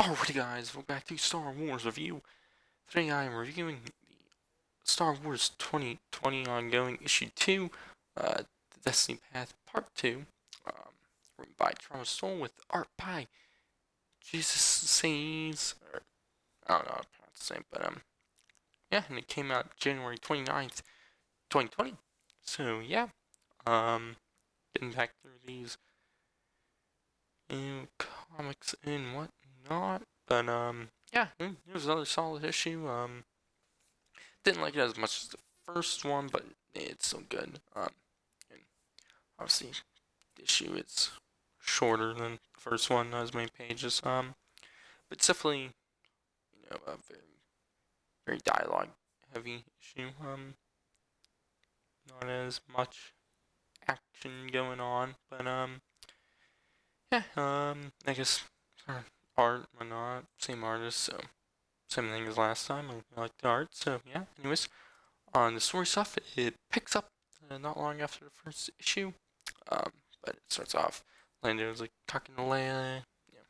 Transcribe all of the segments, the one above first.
Alrighty guys, welcome back to Star Wars Review. Today I am reviewing the Star Wars 2020 Ongoing Issue 2, The Destiny Path Part 2, written by Soule with art by Saiz, or I don't know how to pronounce the name, but yeah, and it came out January 29th, 2020. So yeah, getting back through these new comics and whatnot, but yeah, it was another solid issue. Didn't like it as much as the first one, but it's still good. And obviously the issue is shorter than the first one, not as many pages. But it's definitely a very dialogue heavy issue. Not as much action going on, but yeah. I guess art, whatnot, same artist, so same thing as last time. I like the art, so yeah. Anyways, on the story stuff, it picks up not long after the first issue. Um, but it starts off, Lando's like talking to Leia, you know,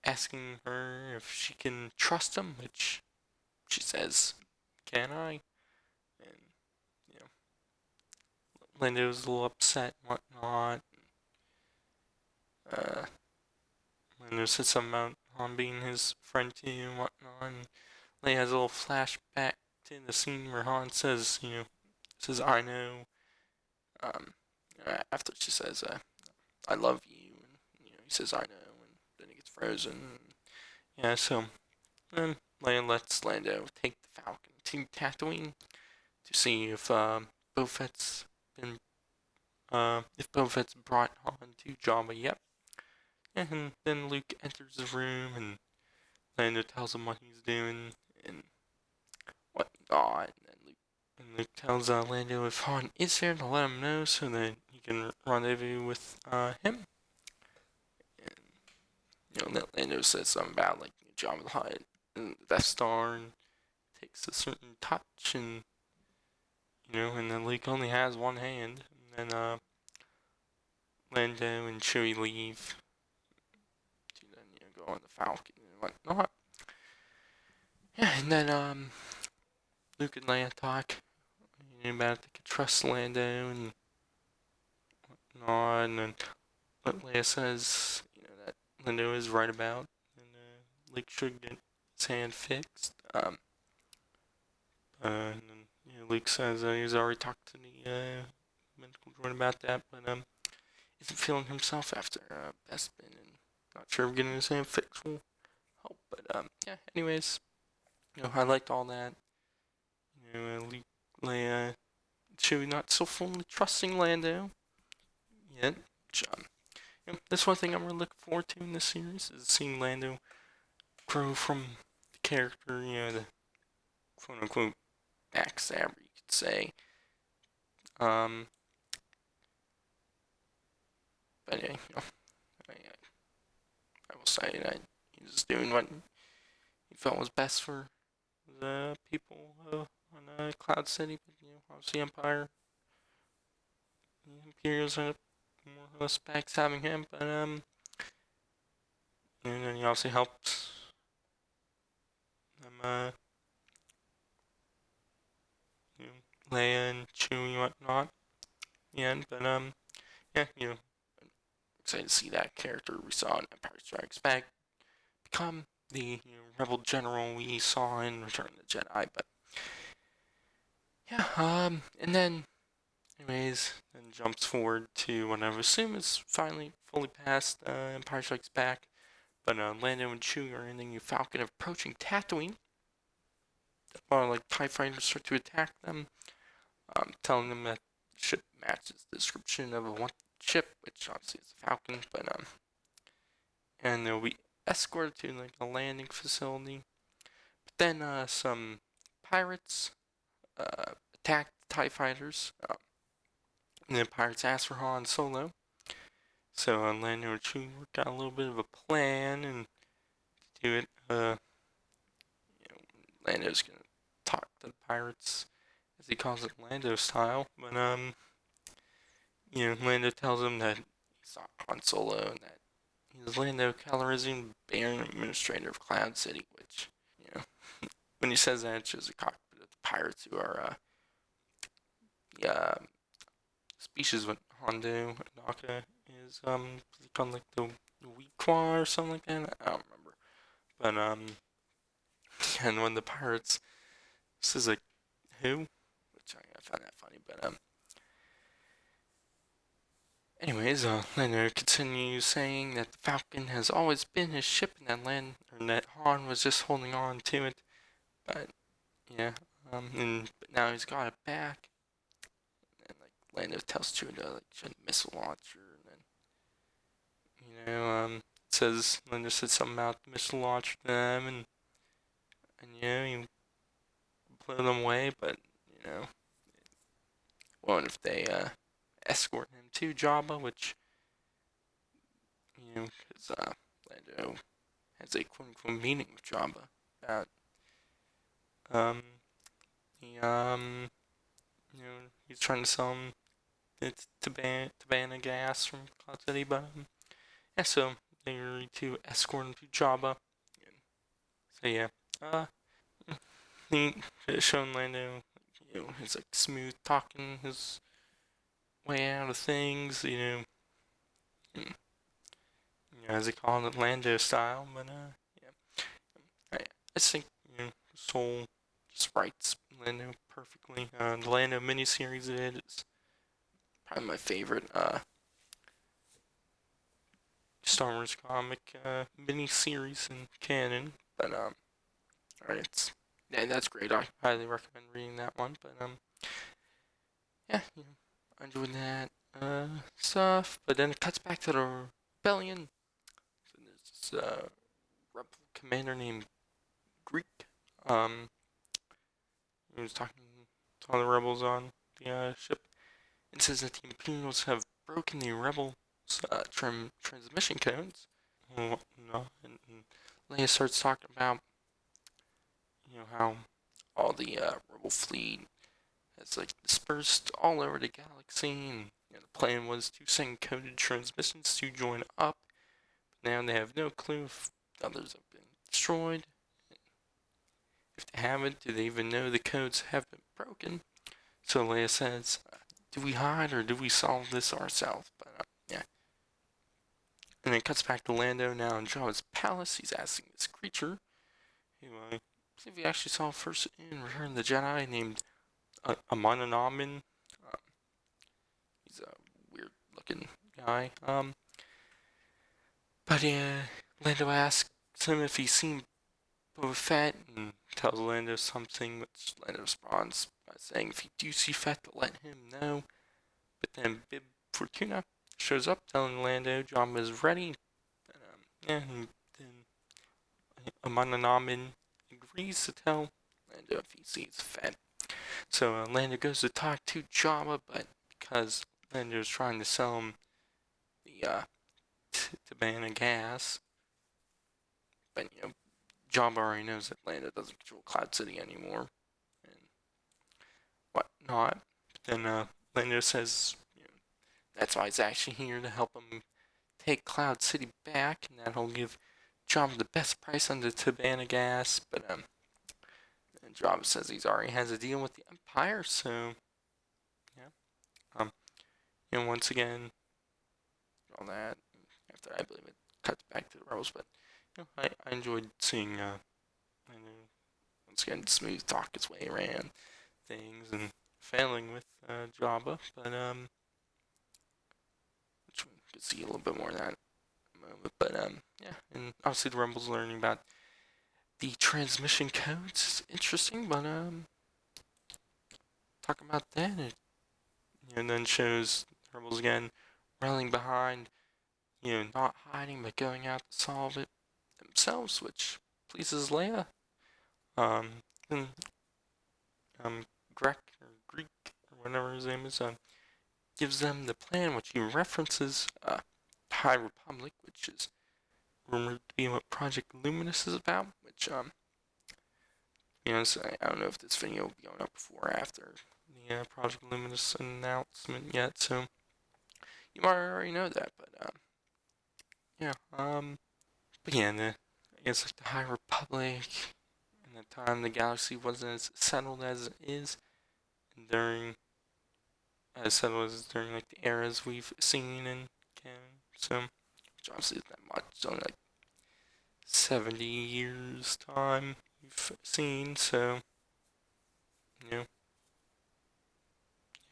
asking her if she can trust him, which she says, "Can I?" And you know, Lando's a little upset and whatnot. Uh, Lando says something about Han being his friend too and whatnot. And Leia has a little flashback to the scene where Han says, says I know. Um, After she says, "I love you," and he says, "I know," and then he gets frozen. Yeah, so Leia lets Lando take the Falcon to Tatooine to see if Boba Fett's been if Boba Fett's brought on to Jabba yet. And then Luke enters the room and Lando tells him what he's doing and whatnot. And Luke tells Lando if Han is there to let him know so that he can rendezvous with him. Lando says something about like Jabba the Hutt and the Death Star, and takes a certain touch, and and then Luke only has one hand, and then Lando and Chewie leave to then go on the Falcon and whatnot. Yeah, and then Luke and Leia talk about if they could trust Lando and whatnot, and then what Leia says, that Lando is right about, and Luke should get his hand fixed. And then Luke says he's already talked to the medical droid about that, but isn't feeling himself after Bespin, and not sure if getting his hand fixed will help. But yeah. Anyways, I liked all that. Luke, Leia, Chewie not so fully trusting Lando yet. Which, that's one thing I'm really looking forward to in this series is seeing Lando grow from the character, the quote unquote backstabber, you could say. Um, but yeah, I will say that he was doing what he felt was best for the people on Cloud City. But obviously Empire, the Imperials are more or less backstabbing him. But and then he obviously helped them, Leia and Chewie and whatnot. In the end, but yeah, excited to see that character we saw in Empire Strikes Back become the rebel general we saw in Return of the Jedi. But yeah, and then anyways, then jumps forward to what I would assume is finally fully past Empire Strikes Back. But Lando and Chewie are in the new Falcon approaching Tatooine. Like TIE fighters start to attack them, telling them that the ship matches the description of a wanted ship, which obviously is a Falcon. But and they'll be escorted to like a landing facility. But then some pirates attack the TIE fighters. And the pirates ask for Han Solo. So Lando and Chewie work out a little bit of a plan and to do it. Lando's gonna talk to the pirates, as he calls it, Lando style. But Lando tells him that he saw Han Solo and that he's Lando Calrissian, Baron Administrator of Cloud City, which, when he says that, it shows a cockpit of the pirates who are, the, species what Hondo Naka is, called like the Weequaw or something like that? I don't remember. But, and when the pirates says like, who? Which I found that funny, but, anyways, Lando continues saying that the Falcon has always been his ship and that Han was just holding on to it. But, yeah, but now he's got it back. And, like, Lando tells Chewie to, like, shoot a missile launcher, and then, it says, Lando said something about the missile launcher to them, and he blow them away, but, what if they, escort him to Jabba, which, because, Lando has a quote-unquote meeting with Jabba about, he, he's trying to sell him to ban a gas from Cloud City, but, yeah, so they agreed to escort him to Jabba. So, yeah, showing Lando, his, like, smooth talking, his way out of things, as they call it, Lando style, but, yeah. I just think, Soule just writes Lando perfectly. The Lando miniseries it is probably my favorite, Star Wars comic, miniseries in canon, but, alright, that's great. I highly recommend reading that one, but, yeah, I enjoyed that, stuff, but then it cuts back to the rebellion. So there's this, rebel commander named Greek, he was talking to all the rebels on the, ship, and says that the Imperials have broken the rebels, transmission codes. And Leia starts talking about, how all the, rebel fleet has, like, dispersed all over the galaxy, and the plan was to send coded transmissions to join up. Now they have no clue if others have been destroyed. If they haven't, do they even know the codes have been broken? So Leia says, do we hide or do we solve this ourselves? But, yeah. And it cuts back to Lando now in Jabba's palace. He's asking this creature, who I believe we actually saw first in Return of the Jedi, named Amonanamin. He's a weird looking guy. But yeah, Lando asks him if he's seen Boba Fett, and tells Lando something, which Lando responds by saying if you do see Fett, to let him know. But then Bib Fortuna shows up, telling Lando Jabba is ready. And then Amonanamin agrees to tell Lando if he sees Fett. So Lando goes to talk to Jabba, but because Lando's trying to sell him the Tabana gas, but Jabba already knows that Lando doesn't control Cloud City anymore, and whatnot. But then Lando says, that's why he's actually here, to help him take Cloud City back, and that'll give Jabba the best price on the Tabana gas. But and Jabba says he already has a deal with the Empire, so yeah. Once again, all that. After I believe it cuts back to the Rebels, but I enjoyed seeing once again smooth talk his way around things and failing with Jabba, but which we could see a little bit more of that moment. But yeah, and obviously the Rebels learning about the transmission codes is interesting, but talking about that, and then shows the Rebels again rallying behind, not hiding but going out to solve it themselves, which pleases Leia. And Grek or Greek or whatever his name is, gives them the plan, which he references High Republic, which is rumored to be what Project Luminous is about. Which so I don't know if this video will be going up before or after the Project Luminous announcement yet, so you might already know that, but yeah, but yeah, I guess like the High Republic, and the time the galaxy wasn't as settled as it is during, as settled as during like the eras we've seen in canon. So, which obviously isn't that much. It's only like 70 years time we've seen. So, you know,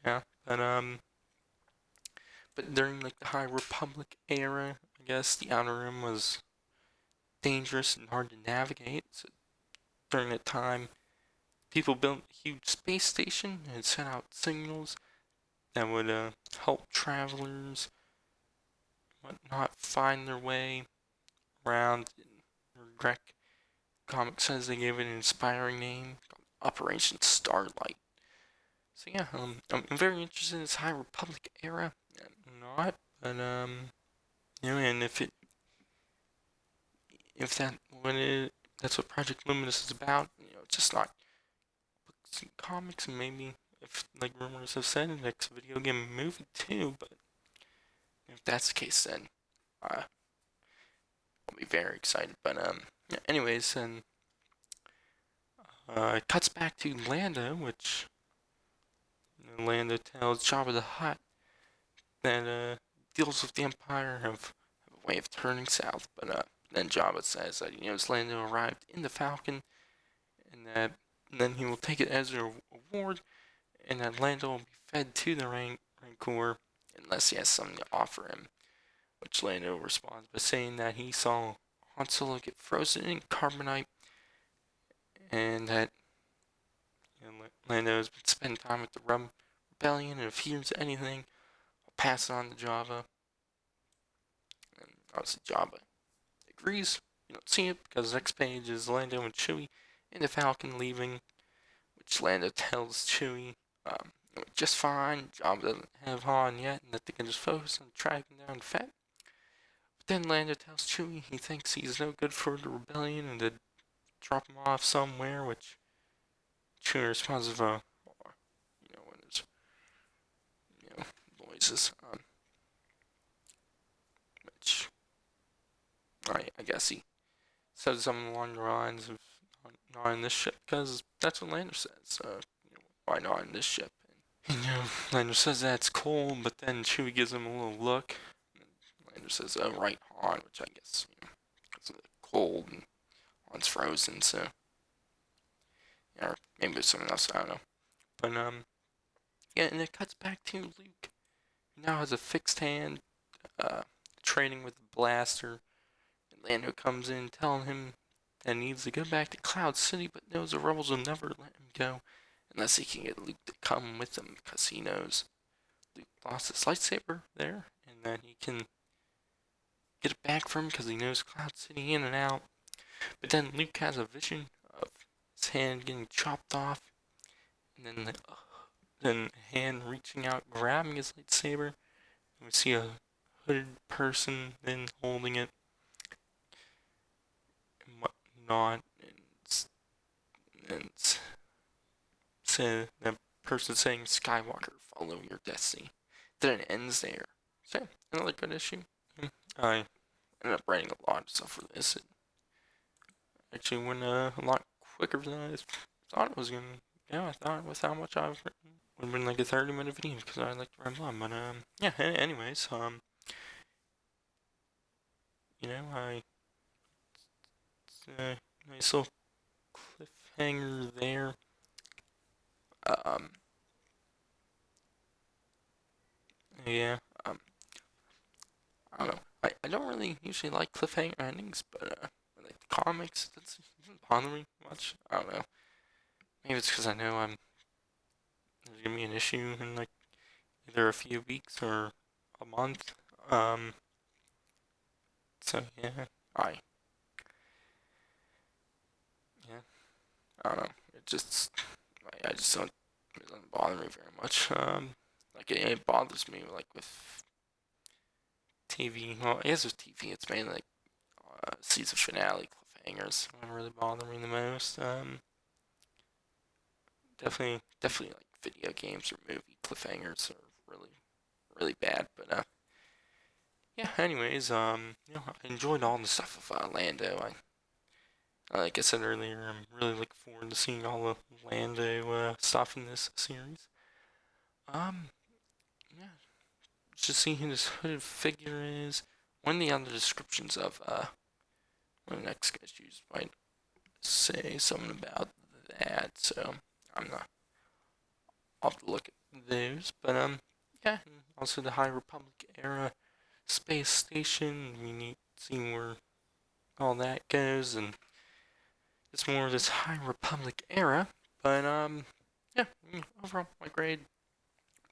yeah. But during like the High Republic era, I guess the Outer Rim was dangerous and hard to navigate. So during that time, people built a huge space station and sent out signals that would help travelers whatnot find their way around. Greg comic says they gave it an inspiring name, Operation Starlight. So yeah, I'm very interested in this High Republic era. I'm not, but and if that's what Project Luminous is about, it's just not books and comics, and maybe if like rumors have said, next video game movie too. But if that's the case, then I'll be very excited. But yeah, anyways, and it cuts back to Lando, which Lando tells Jabba the Hutt that deals with the Empire have a way of turning south. But then Jabba says that Lando arrived in the Falcon, and that then he will take it as a reward, and that Lando will be fed to the Rancor unless he has something to offer him. Which Lando responds by saying that he saw Han Solo get frozen in carbonite, and that Lando has been spending time with the rebellion, and if he hears anything, I'll pass it on to Jabba. And obviously Jabba agrees. You don't see it because the next page is Lando and Chewie in the Falcon leaving, which Lando tells Chewie just fine. Jabba doesn't have Han yet, and that they can just focus on tracking down Fett. But then Lando tells Chewie he thinks he's no good for the rebellion and to drop him off somewhere, which Chewie responds with when there's noises, which I guess he says something along the lines of not in this ship because that's what Lander says. Why not in this ship? And, Lander says that's cold, but then Chewie gives him a little look. And Lander says, "Oh, right, Han," which I guess it's cold and Han's frozen, so or maybe it's something else. I don't know. But yeah, and it cuts back to Luke. He now has a fixed hand, uh, training with the blaster. And Lando comes in telling him that he needs to go back to Cloud City, but knows the rebels will never let him go unless he can get Luke to come with him because he knows Luke lost his lightsaber there and that he can get it back from him because he knows Cloud City in and out. But then Luke has a vision of his hand getting chopped off, and then a hand reaching out, grabbing his lightsaber, and we see a hooded person then holding it and whatnot, and so that person saying Skywalker, follow your destiny. Then it ends there. So another good issue. I ended up writing a lot of stuff for this. It actually went a lot quicker than I thought it was gonna. Yeah, I thought with how much I've written would have been like a 30-minute video because I like to ramble on. But yeah. Anyways, I nice little cliffhanger there. Yeah. I don't know. I don't really usually like cliffhanger endings, but like the comics, it doesn't bother me much. I don't know. Maybe it's because I know there's gonna be an issue in like either a few weeks or a month. So yeah, yeah, I don't know. I just don't. It doesn't bother me very much. Like it bothers me like with TV. Well, I guess with TV, it's mainly like season finale cliffhangers that really bother me the most. Definitely like video games or movie cliffhangers are really bad. But yeah, anyways, you know, I enjoyed all the stuff of Lando. Like I said earlier, I'm really looking forward to seeing all the Lando stuff in this series. Um, yeah, just seeing who this hooded figure is. One of the other descriptions of one of the next guys used might say something about that, so I'm not. I'll have to look at those, but yeah. And also the High Republic era space station. We need to see where all that goes, and it's more of this High Republic era. But yeah. Overall, my grade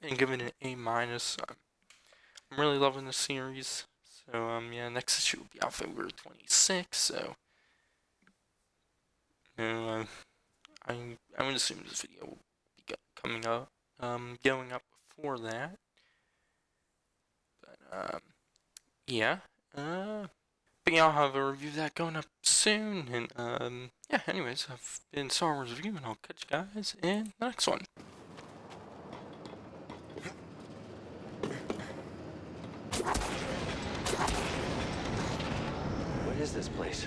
and giving it an A minus. I'm really loving the series. So yeah, next issue will be out February 26th. So you know, I would assume this video will be coming up, going up before that. But yeah. But yeah, I'll have a review of that going up soon. And yeah. Anyways, I've been Star Wars Review, and I'll catch you guys in the next one. What is this place?